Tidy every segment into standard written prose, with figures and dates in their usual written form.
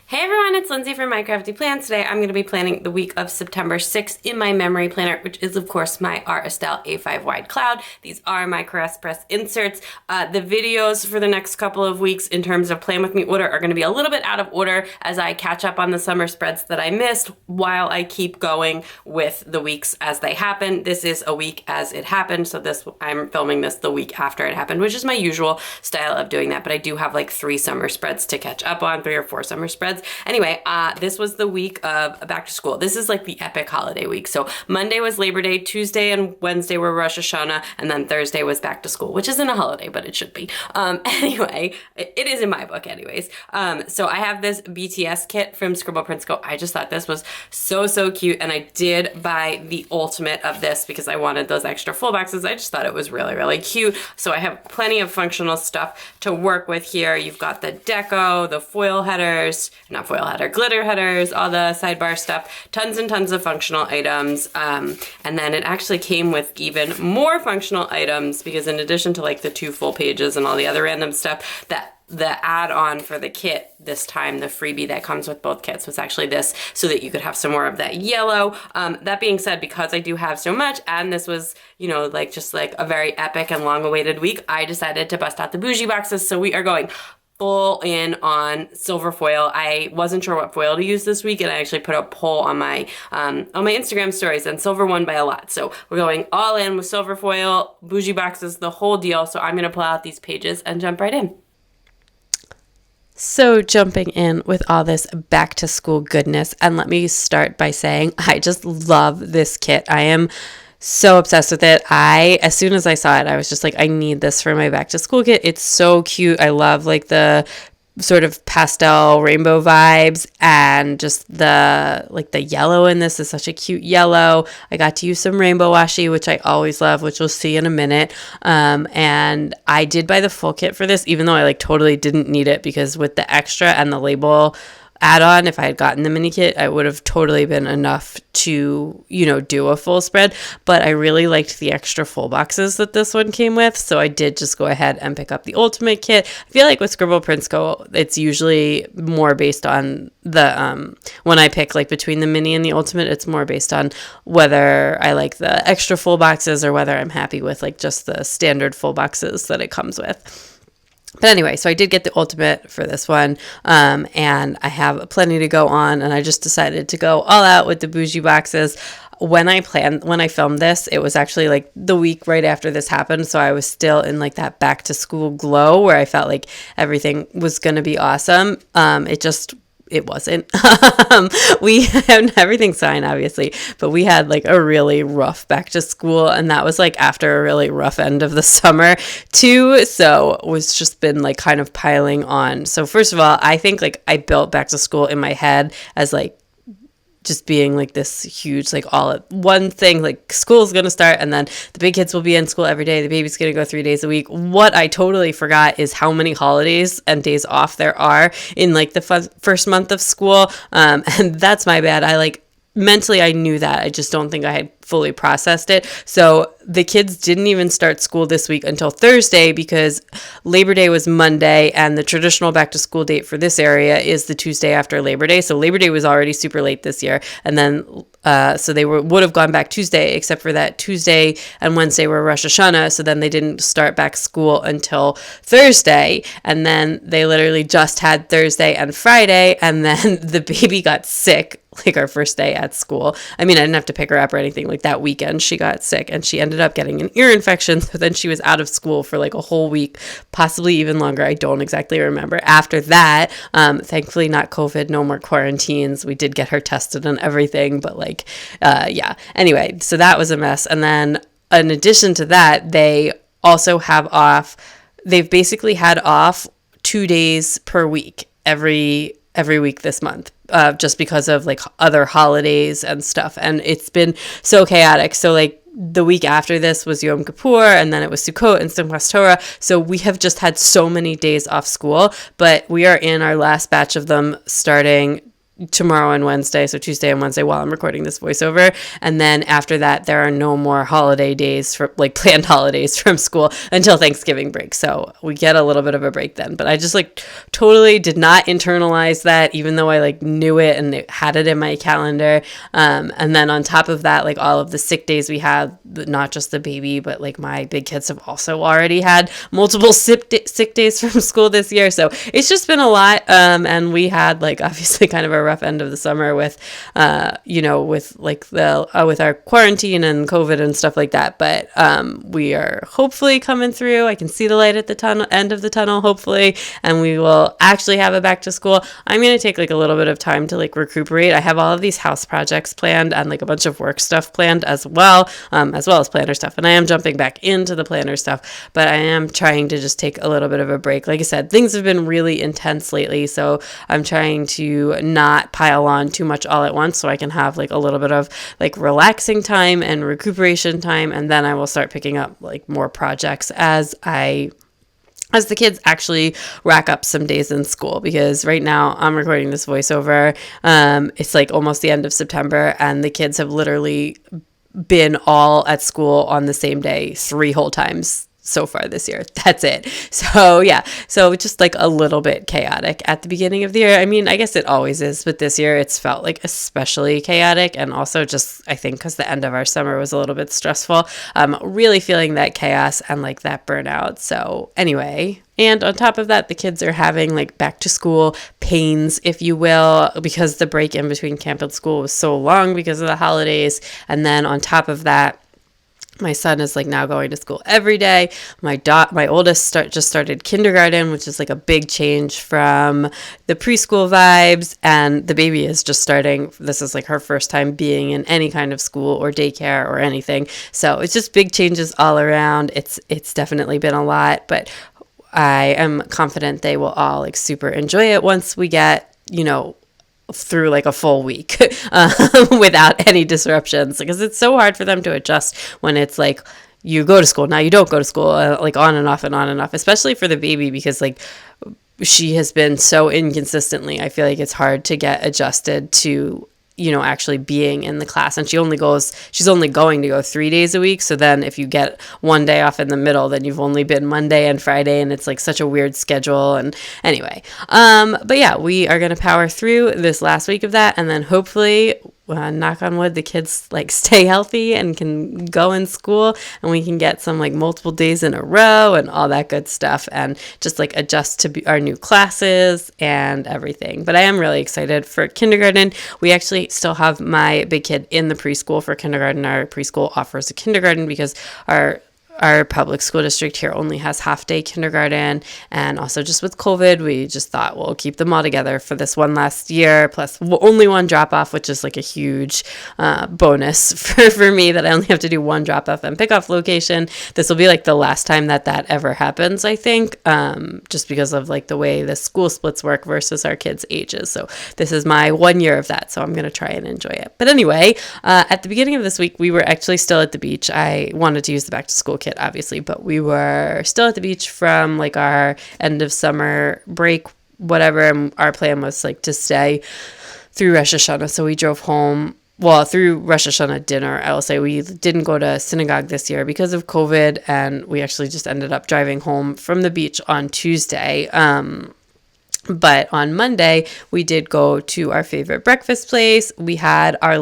Hey everyone, it's Lindsay from My Crafty Plans. Today I'm going to be planning the week of September 6th in my memory planner, which is of course my Aura Estelle A5 wide cloud. These are my caress press inserts. The videos for the next couple of weeks in terms of Plan With Me order are going to be a little bit out of order as I catch up on the summer spreads that I missed while I keep going with the weeks as they happen. This is a week as it happened, so I'm filming this the week after it happened, which is my usual style of doing that, but I do have like 3 summer spreads to catch up on, 3 or 4 summer spreads. Anyway, this was the week of back to school. This is like the epic holiday week. So Monday was Labor Day, Tuesday and Wednesday were Rosh Hashanah, and then Thursday was back to school, which isn't a holiday, but it should be. Anyway, it is in my book anyways. So I have this BTS kit from Scribble Prints Co. I just thought this was so cute, and I did buy the ultimate of this because I wanted those extra full boxes. I just thought it was really cute. So I have plenty of functional stuff to work with here. You've got the deco, the foil headers, not foil header, glitter headers, all the sidebar stuff, tons and tons of functional items. And then it actually came with even more functional items because in addition to like the 2 full pages and all the other random stuff, that the add-on for the kit this time, the freebie that comes with both kits, was actually this so that you could have some more of that yellow. That being said, because I do have so much and this was, you know, like just like a very epic and long-awaited week, I decided to bust out the bougie boxes. So we are going full in on silver foil. I wasn't sure what foil to use this week, and I actually put a poll on my Instagram stories, and silver won by a lot. So we're going all in with silver foil, bougie boxes, the whole deal. So I'm gonna pull out these pages and jump right in. So jumping in with all this back to school goodness, and let me start by saying I just love this kit. I am so obsessed with it. As soon as I saw it, I was just like, I need this for my back to school kit. It's so cute. I love like the sort of pastel rainbow vibes, and just the yellow in this is such a cute yellow. I got to use some rainbow washi, which I always love, which we'll see in a minute. And I did buy the full kit for this, even though I like totally didn't need it, because with the extra and the label add-on, if I had gotten the mini kit, I would have totally been enough to, you know, do a full spread. But I really liked the extra full boxes that this one came with, so I did just go ahead and pick up the ultimate kit. I feel like with Scribble Prints Co, it's usually more based on the when I pick like between the mini and the ultimate, it's more based on whether I like the extra full boxes or whether I'm happy with like just the standard full boxes that it comes with. But anyway, so I did get the ultimate for this one, and I have plenty to go on, and I just decided to go all out with the bougie boxes. When I filmed this, it was actually like the week right after this happened, so I was still in like that back to school glow where I felt like everything was going to be awesome. It wasn't. We had everything signed, obviously, but we had like a really rough back to school, and that was like after a really rough end of the summer too. So it was just been like kind of piling on. So first of all, I think like I built back to school in my head as like just being like this huge, like all at one thing, like school's going to start and then the big kids will be in school every day. The baby's going to go 3 days a week. What I totally forgot is how many holidays and days off there are in like the first month of school. And that's my bad. Mentally, I knew that. I just don't think I had fully processed it. So the kids didn't even start school this week until Thursday because Labor Day was Monday, and the traditional back to school date for this area is the Tuesday after Labor Day. So Labor Day was already super late this year. And then so they would have gone back Tuesday, except for that Tuesday and Wednesday were Rosh Hashanah. So then they didn't start back school until Thursday. And then they literally just had Thursday and Friday. And then the baby got sick like our first day at school. I mean, I didn't have to pick her up or anything. Like that weekend she got sick and she ended up getting an ear infection. So then she was out of school for like a whole week, possibly even longer. I don't exactly remember. After that, thankfully not COVID, no more quarantines. We did get her tested and everything, but yeah. Anyway, so that was a mess. And then in addition to that, they also have off, they've basically had off 2 days per week every week this month, just because of like other holidays and stuff. And it's been so chaotic. So like the week after this was Yom Kippur, and then it was Sukkot and Simchas Torah. So we have just had so many days off school, but we are in our last batch of them starting tomorrow and Wednesday, so Tuesday and Wednesday while I'm recording this voiceover. And then after that, there are no more holiday days for like planned holidays from school until Thanksgiving break. So we get a little bit of a break then. But I just like totally did not internalize that, even though I like knew it and it had it in my calendar. And then on top of that, like all of the sick days we had, not just the baby, but like my big kids have also already had multiple sick days from school this year. So it's just been a lot. And we had like obviously kind of a rough end of the summer with with like the with our quarantine and COVID and stuff like that, but we are hopefully coming through. I can see the light at the end of the tunnel, hopefully, and we will actually have a back to school. I'm going to take like a little bit of time to like recuperate. I have all of these house projects planned and like a bunch of work stuff planned as well as planner stuff, and I am jumping back into the planner stuff, but I am trying to just take a little bit of a break. Like I said, things have been really intense lately, so I'm trying to not pile on too much all at once so I can have like a little bit of like relaxing time and recuperation time, and then I will start picking up like more projects as the kids actually rack up some days in school, because right now I'm recording this voiceover. It's like almost the end of September and the kids have literally been all at school on the same day 3 whole times so far this year. That's it. So yeah, so just like a little bit chaotic at the beginning of the year. I mean, I guess it always is, but this year it's felt like especially chaotic, and also just I think because the end of our summer was a little bit stressful. Really feeling that chaos and like that burnout. So anyway, and on top of that, the kids are having like back to school pains, if you will, because the break in between camp and school was so long because of the holidays. And then on top of that, my son is like now going to school every day. My oldest just started kindergarten, which is like a big change from the preschool vibes. And the baby is just starting. This is like her first time being in any kind of school or daycare or anything. So it's just big changes all around. It's definitely been a lot, but I am confident they will all like super enjoy it once we get, through like a full week without any disruptions, because it's so hard for them to adjust when it's like you go to school, now you don't go to school, like on and off and on and off, especially for the baby, because like she has been so inconsistently. I feel like it's hard to get adjusted to actually being in the class, and she's only going to go 3 days a week. So then if you get one day off in the middle, then you've only been Monday and Friday, and it's like such a weird schedule. And anyway, but yeah, we are going to power through this last week of that, and then hopefully knock on wood, the kids like stay healthy and can go in school, and we can get some like multiple days in a row and all that good stuff, and just like adjust to our new classes and everything. But I am really excited for kindergarten. We actually still have my big kid in the preschool for kindergarten. Our preschool offers a kindergarten because our public school district here only has half-day kindergarten, and also just with COVID, we just thought we'll keep them all together for this one last year, plus only one drop-off, which is like a huge bonus for me, that I only have to do one drop-off and pick-off location. This will be like the last time that ever happens, I think, just because of like the way the school splits work versus our kids' ages. So this is my 1 year of that, so I'm going to try and enjoy it. But anyway, at the beginning of this week, we were actually still at the beach. I wanted to use the back-to-school kit, obviously, but we were still at the beach from like our end of summer break, whatever, and our plan was like to stay through Rosh Hashanah. So we drove home, through Rosh Hashanah dinner. I will say we didn't go to synagogue this year because of COVID, and we actually just ended up driving home from the beach on Tuesday. But on Monday, we did go to our favorite breakfast place. We had our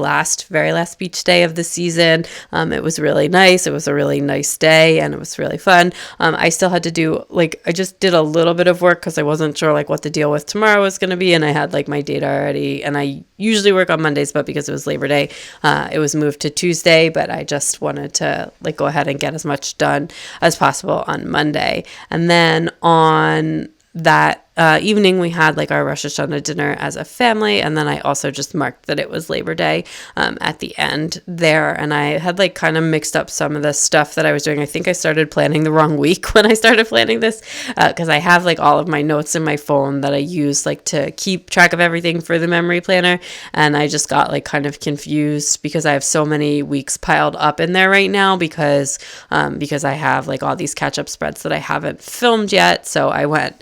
very last beach day of the season. It was really nice. It was a really nice day, and it was really fun. I still had to do, I just did a little bit of work because I wasn't sure, what the deal with tomorrow was going to be, and I had, my data already, and I usually work on Mondays, but because it was Labor Day, it was moved to Tuesday, but I just wanted to, go ahead and get as much done as possible on Monday. And then on that evening, we had our Rosh Hashanah dinner as a family, and then I also just marked that it was Labor Day at the end there, and I had kind of mixed up some of the stuff that I was doing. I think I started planning the wrong week when I started planning this, because I have all of my notes in my phone that I use to keep track of everything for the memory planner, and I just got kind of confused because I have so many weeks piled up in there right now because I have all these catch-up spreads that I haven't filmed yet. So I went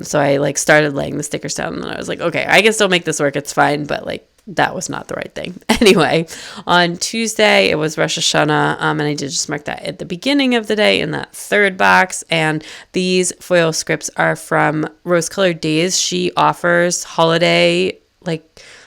So I like started laying the stickers down, and then I was like, okay, I can still make this work. It's fine. But like, that was not the right thing. Anyway, on Tuesday, it was Rosh Hashanah, and I did just mark that at the beginning of the day in that third box. And these foil scripts are from Rose Colored Days. She offers holiday, like,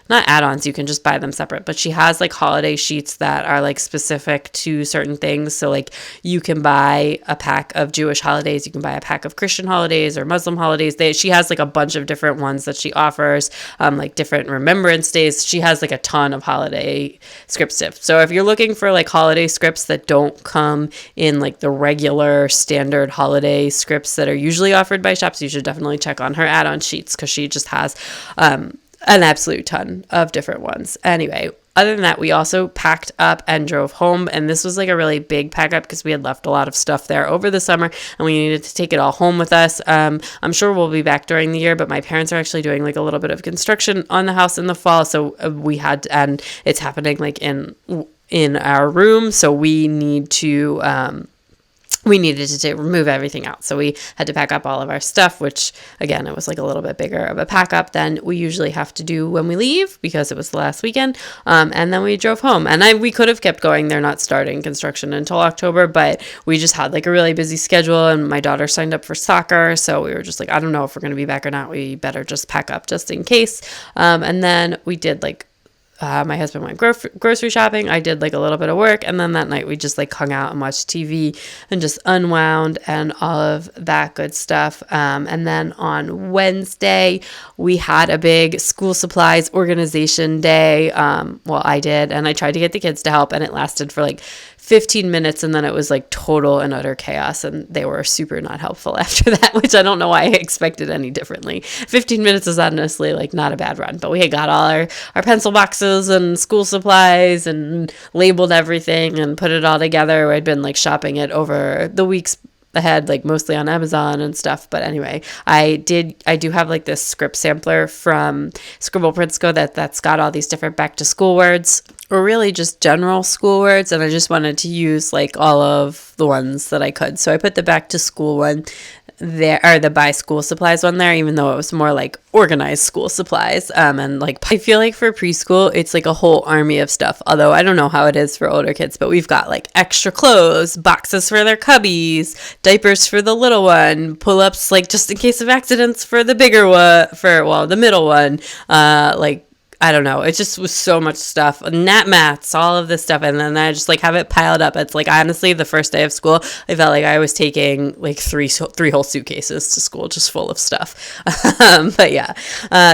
not add-ons, you can just buy them separate, but she has like holiday sheets that are like specific to certain things. So like you can buy a pack of Jewish holidays, you can buy a pack of Christian holidays or Muslim holidays. She has like a bunch of different ones that she offers, like different remembrance days. She has like a ton of holiday scripts. So if you're looking for like holiday scripts that don't come in like the regular standard holiday scripts that are usually offered by shops, you should definitely check on her add-on sheets, because she just has an absolute ton of different ones. Anyway, other than that, we also packed up and drove home, and this was like a really big pack up because we had left a lot of stuff there over the summer and we needed to take it all home with us. I'm sure we'll be back during the year, but my parents are actually doing like a little bit of construction on the house in the fall, so we had to, and it's happening like in our room, so we needed to remove everything out. So we had to pack up all of our stuff, which again, it was like a little bit bigger of a pack up than we usually have to do when we leave because it was the last weekend. And then we drove home, and we could have kept going. They're not starting construction until October, but we just had like a really busy schedule, and my daughter signed up for soccer. So we were just like, I don't know if we're going to be back or not. We better just pack up just in case. And then we did like, my husband went grocery shopping. I did like a little bit of work. And then that night we just like hung out and watched TV and just unwound and all of that good stuff. And then on Wednesday, we had a big school supplies organization day. Well, I did. And I tried to get the kids to help, and it lasted for like 15 minutes, and then it was like total and utter chaos, and they were super not helpful after that, which I don't know why I expected any differently. 15 minutes is honestly like not a bad run, but we had got all our pencil boxes and school supplies and labeled everything and put it all together. I'd been like shopping it over the weeks ahead, like mostly on Amazon and stuff. But anyway, I do have like this script sampler from Scribble Prints Co that's got all these different back to school words, or really just general school words, and I just wanted to use like all of the ones that I could. So I put the back to school one there, or the buy school supplies one there, even though it was more like organized school supplies. And like, I feel like for preschool, it's like a whole army of stuff. Although I don't know how it is for older kids, but we've got like extra clothes, boxes for their cubbies, diapers for the little one, pull-ups, like just in case of accidents for the bigger one, the middle one, like, I don't know. It just was so much stuff. Nat mats, all of this stuff. And then I just like have it piled up. It's like, honestly, the first day of school, I felt like I was taking like three whole suitcases to school just full of stuff. But yeah,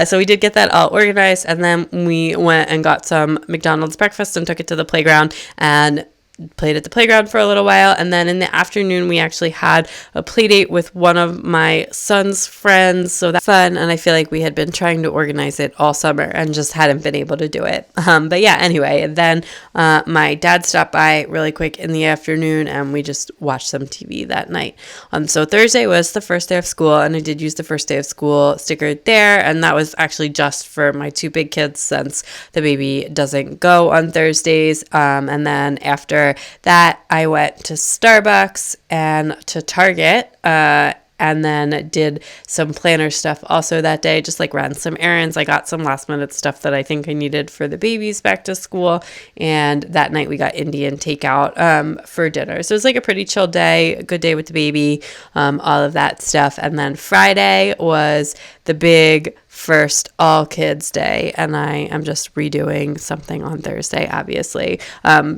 so we did get that all organized. And then we went and got some McDonald's breakfast and took it to the playground and played at the playground for a little while. And then in the afternoon, we actually had a play date with one of my son's friends. So that's fun. And I feel like we had been trying to organize it all summer and just hadn't been able to do it. But yeah, anyway, then my dad stopped by really quick in the afternoon, and we just watched some TV that night. So Thursday was the first day of school, and I did use the first day of school sticker there. And that was actually just for my two big kids, since the baby doesn't go on Thursdays. And then after that, I went to Starbucks and to Target, and then did some planner stuff also that day, just like ran some errands. I got some last minute stuff that I think I needed for the babies back to school. And that night we got Indian takeout for dinner. So it was like a pretty chill day, a good day with the baby, all of that stuff. And then Friday was the big first all kids day, and I am just redoing something on Thursday, obviously.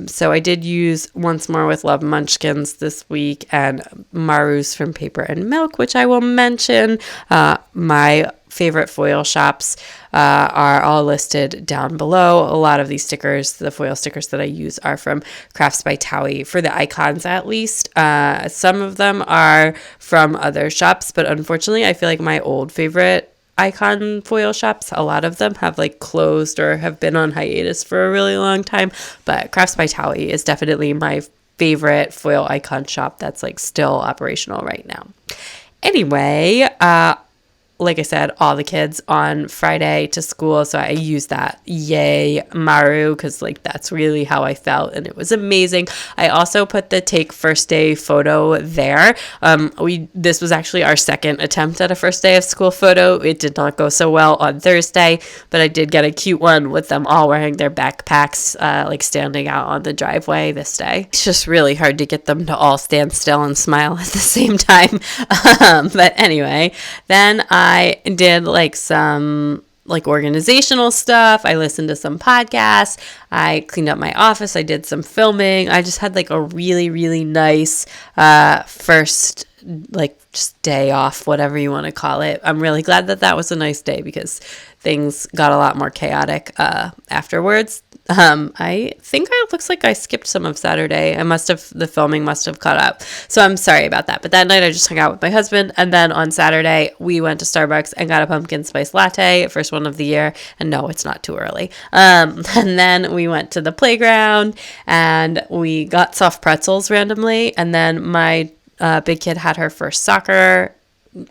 So I did use Once More with Love Munchkins this week, and Maru's from Paper and Milk, which I will mention. My favorite foil shops are all listed down below. A lot of these stickers, the foil stickers that I use, are from Crafts by Towie, for the icons at least. Some of them are from other shops, but unfortunately I feel like my old favorite icon foil shops, a lot of them have like closed or have been on hiatus for a really long time. But Crafts by Towie is definitely my favorite foil icon shop that's like still operational right now. Anyway, like I said, all the kids on Friday to school. So I used that. Yay, Maru, because like that's really how I felt, and it was amazing. I also put the take first day photo there. This was actually our second attempt at a first day of school photo. It did not go so well on Thursday, but I did get a cute one with them all wearing their backpacks, like standing out on the driveway this day. It's just really hard to get them to all stand still and smile at the same time. But anyway, then I did like some like organizational stuff. I listened to some podcasts. I cleaned up my office. I did some filming. I just had like a really, really nice first like just day off, whatever you want to call it. I'm really glad that that was a nice day because things got a lot more chaotic afterwards. I think it looks like I skipped some of Saturday. The filming must have caught up. So I'm sorry about that. But that night I just hung out with my husband. And then on Saturday we went to Starbucks and got a pumpkin spice latte, first one of the year. And no, it's not too early. And then we went to the playground and we got soft pretzels randomly. And then my big kid had her first soccer.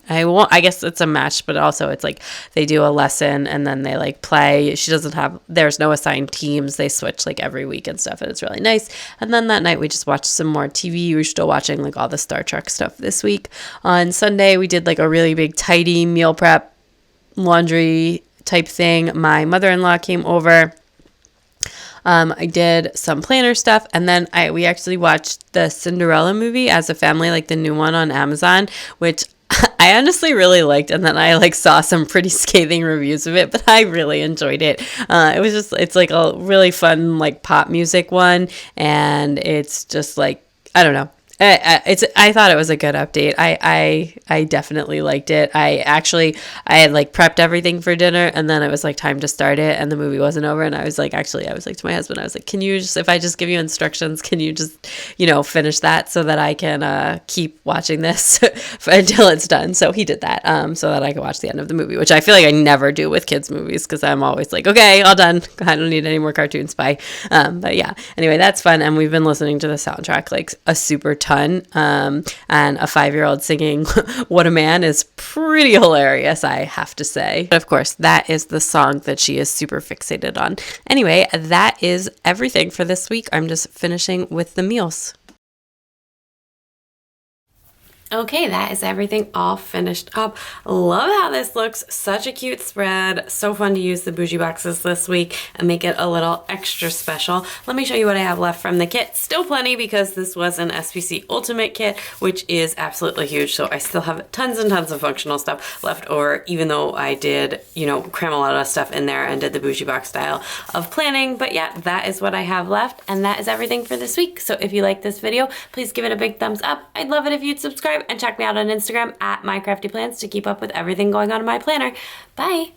I guess it's a match, but also it's like they do a lesson and then they like play. There's no assigned teams. They switch like every week and stuff, and it's really nice. And then that night we just watched some more TV. We're still watching like all the Star Trek stuff this week. On Sunday we did like a really big tidy meal prep laundry type thing. My mother-in-law came over. I did some planner stuff, and then we actually watched the Cinderella movie as a family, like the new one on Amazon, which I honestly really liked, and then I like saw some pretty scathing reviews of it, but I really enjoyed it. It's like a really fun like pop music one, and it's just like, I don't know. I thought it was a good update. I definitely liked it. I had like prepped everything for dinner, and then it was like time to start it, and the movie wasn't over, and I was like to my husband, I was like, can you just, if I just give you instructions, can you just, finish that so that I can keep watching this until it's done? So he did that, so that I could watch the end of the movie, which I feel like I never do with kids movies because I'm always like, okay, all done. I don't need any more cartoons. Bye. But yeah, anyway, that's fun, and we've been listening to the soundtrack like a super ton. And a 5-year-old singing What a Man is pretty hilarious, I have to say. But of course, that is the song that she is super fixated on. Anyway, that is everything for this week. I'm just finishing with the meals. Okay, that is everything all finished up. Love how this looks. Such a cute spread. So fun to use the bougie boxes this week and make it a little extra special. Let me show you what I have left from the kit. Still plenty because this was an SPC Ultimate kit, which is absolutely huge. So I still have tons and tons of functional stuff left over, even though I did, cram a lot of stuff in there and did the bougie box style of planning. But yeah, that is what I have left, and that is everything for this week. So if you like this video, please give it a big thumbs up. I'd love it if you'd subscribe and check me out on Instagram at mycraftyplans to keep up with everything going on in my planner. Bye!